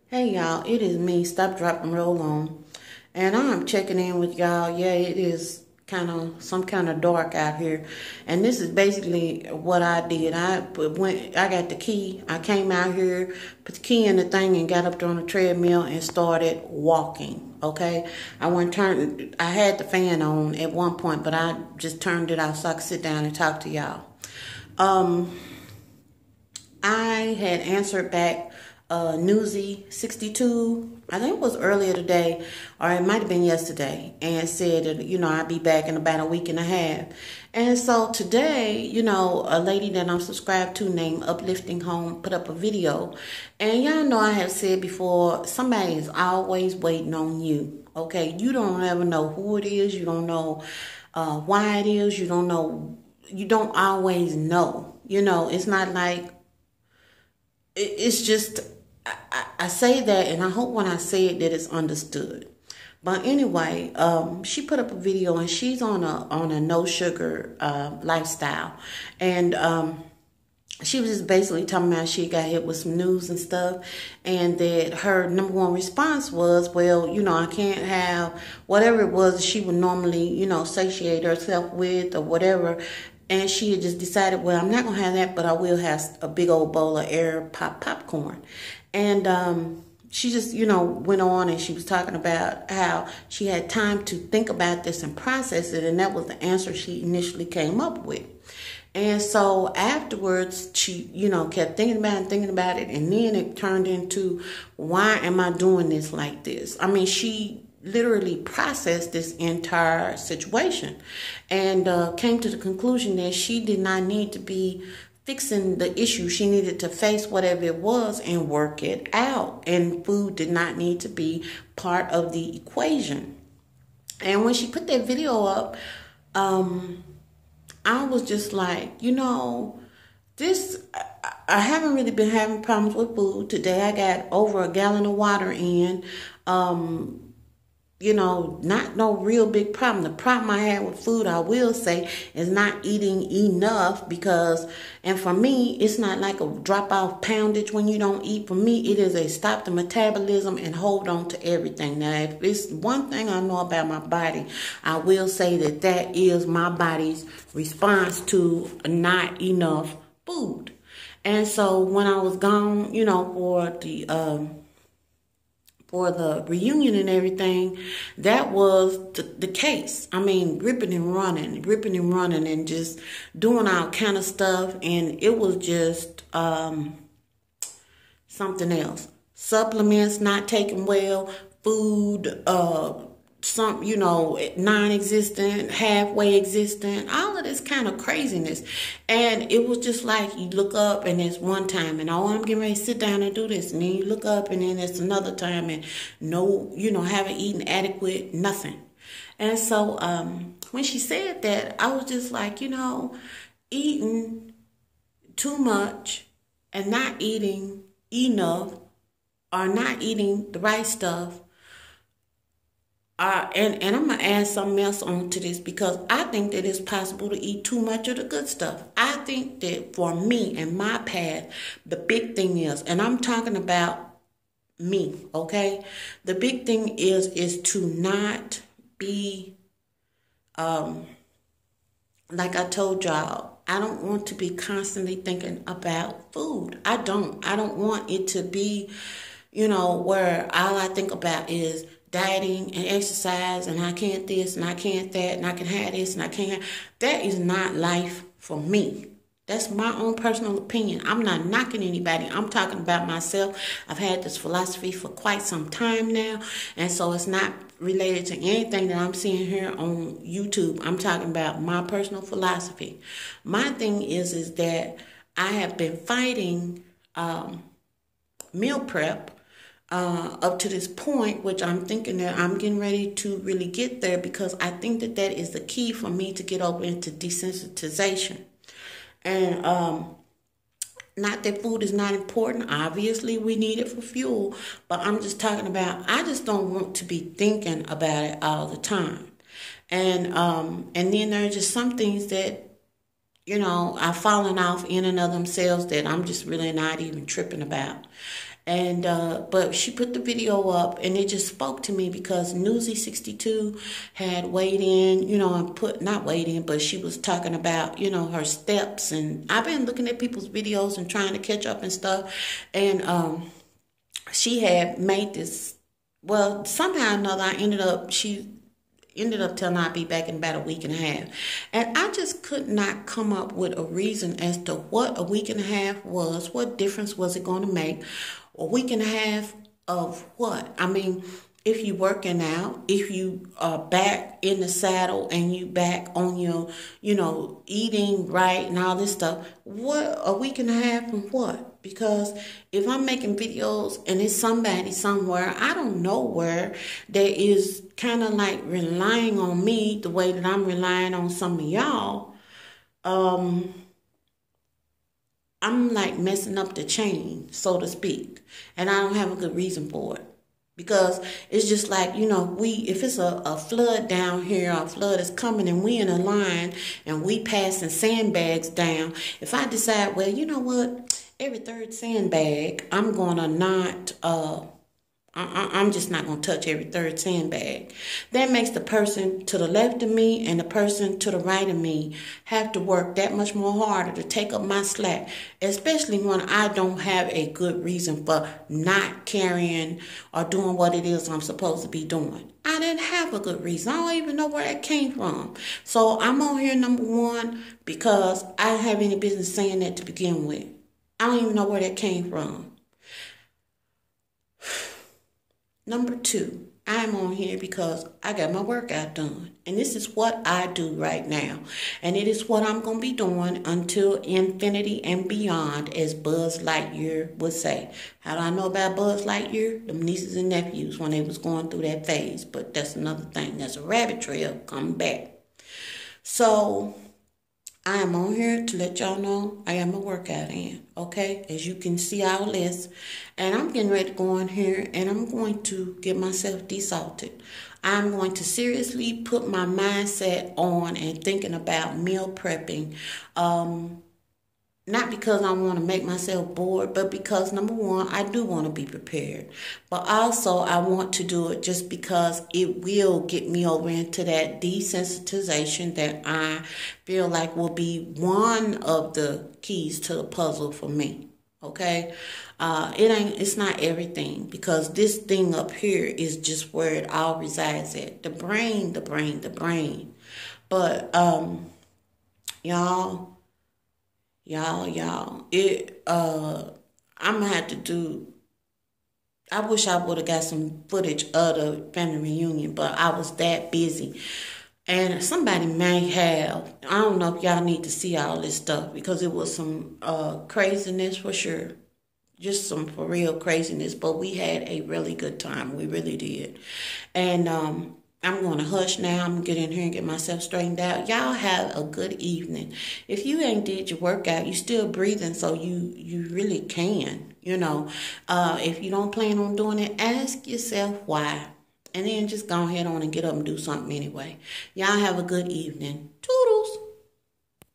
Hey y'all, it is me, Stop, Drop, and Roll On. And I'm checking in with y'all. Yeah, it is some kind of dark out here. And this is basically what I did. I got the key. I came out here, put the key in the thing, and got up there on the treadmill and started walking. Okay? I had the fan on at one point, but I just turned it off so I could sit down and talk to y'all. I had answered back Newsy 62, I think it was earlier today, or it might have been yesterday, and said that, I'd be back in about a week and a half. And so today, a lady that I'm subscribed to named Uplifting Home put up a video. And y'all know I have said before, somebody is always waiting on you. Okay, you don't ever know who it is. You don't know why it is. You don't always know. It's not like, it's just, I say that, and I hope when I say it that it's understood. But anyway, she put up a video, and she's on a no sugar lifestyle, and she was just basically talking about she got hit with some news and stuff, and that her number one response was, well, I can't have whatever it was she would normally, satiate herself with or whatever. And she had just decided, well, I'm not going to have that, but I will have a big old bowl of air popcorn. And she just, went on, and she was talking about how she had time to think about this and process it. And that was the answer she initially came up with. And so afterwards, she, kept thinking about it. And then it turned into, why am I doing this like this? I mean, she literally processed this entire situation and came to the conclusion that she did not need to be fixing the issue. She needed to face whatever it was and work it out. And food did not need to be part of the equation. And when she put that video up, I was just like, this, I haven't really been having problems with food. Today I got over a gallon of water in. Not no real big problem. The problem I had with food, I will say, is not eating enough and for me, it's not like a drop off poundage when you don't eat. For me, it is a stop the metabolism and hold on to everything. Now, if it's one thing I know about my body, I will say that is my body's response to not enough food. And so when I was gone, for the reunion and everything, that was the case. I mean, ripping and running and just doing all kind of stuff. And it was just something else. Supplements not taken well, food, non-existent, halfway existent, all of this kind of craziness. And it was just like, you look up and it's one time and, I'm getting ready to sit down and do this. And then you look up and then it's another time and haven't eaten adequate, nothing. And so when she said that, I was just like, eating too much and not eating enough or not eating the right stuff. And I'm going to add something else onto this, because I think that it's possible to eat too much of the good stuff. I think that for me and my path, the big thing is, and I'm talking about me, okay? The big thing is to not be, like I told y'all, I don't want to be constantly thinking about food. I don't want it to be, where all I think about is dieting and exercise, and I can't this and I can't that, and I can have this and I can't have. That is not life for me. That's my own personal opinion. I'm not knocking anybody. I'm talking about myself. I've had this philosophy for quite some time now, and so it's not related to anything that I'm seeing here on YouTube. I'm talking about my personal philosophy. My thing is that I have been fighting meal prep up to this point, which I'm thinking that I'm getting ready to really get there, because I think that is the key for me to get over into desensitization. And not that food is not important. Obviously, we need it for fuel. But I'm just talking about, I just don't want to be thinking about it all the time. And then there are just some things that, are falling off in and of themselves that I'm just really not even tripping about. And but she put the video up, and it just spoke to me because Newsy 62 had weighed in, and not weighed in, but she was talking about, her steps. And I've been looking at people's videos and trying to catch up and stuff. And she had made this, well, somehow or another, she ended up telling I'd be back in about a week and a half. And I just could not come up with a reason as to what a week and a half was. What difference was it going to make? A week and a half of what? I mean, if you working out, if you are back in the saddle and you back on your, eating right and all this stuff, what, a week and a half from what? Because if I'm making videos and it's somebody somewhere, I don't know where, that is kind of like relying on me the way that I'm relying on some of y'all, I'm like messing up the chain, so to speak. And I don't have a good reason for it. Because it's just like, if it's a flood down here, a flood is coming and we in a line and we passing sandbags down. If I decide, well, you know what, every third sandbag, I'm going to not, I'm just not going to touch every third sandbag. That makes the person to the left of me and the person to the right of me have to work that much more harder to take up my slack, especially when I don't have a good reason for not carrying or doing what it is I'm supposed to be doing. I didn't have a good reason. I don't even know where that came from. So I'm on here, number one, because I don't have any business saying that to begin with. I don't even know where that came from. Number two, I'm on here because I got my workout done. And this is what I do right now. And it is what I'm going to be doing until infinity and beyond, as Buzz Lightyear would say. How do I know about Buzz Lightyear? Them nieces and nephews when they was going through that phase. But that's another thing. That's a rabbit trail coming back. So I am on here to let y'all know I am a workout in, okay? As you can see our list. And I'm getting ready to go in here and I'm going to get myself desalted. I'm going to seriously put my mindset on and thinking about meal prepping. Not because I want to make myself bored, but because, number one, I do want to be prepared. But also, I want to do it just because it will get me over into that desensitization that I feel like will be one of the keys to the puzzle for me. Okay? It's not everything, because this thing up here is just where it all resides at. The brain. But, y'all, I'm gonna have to do, I wish I would have got some footage of the family reunion, but I was that busy. And somebody may have, I don't know if y'all need to see all this stuff, because it was some craziness for sure. Just some for real craziness, but we had a really good time. We really did. And I'm going to hush now. I'm going to get in here and get myself straightened out. Y'all have a good evening. If you ain't did your workout, you still breathing, so you really can, If you don't plan on doing it, ask yourself why. And then just go ahead on and get up and do something anyway. Y'all have a good evening. Toodle.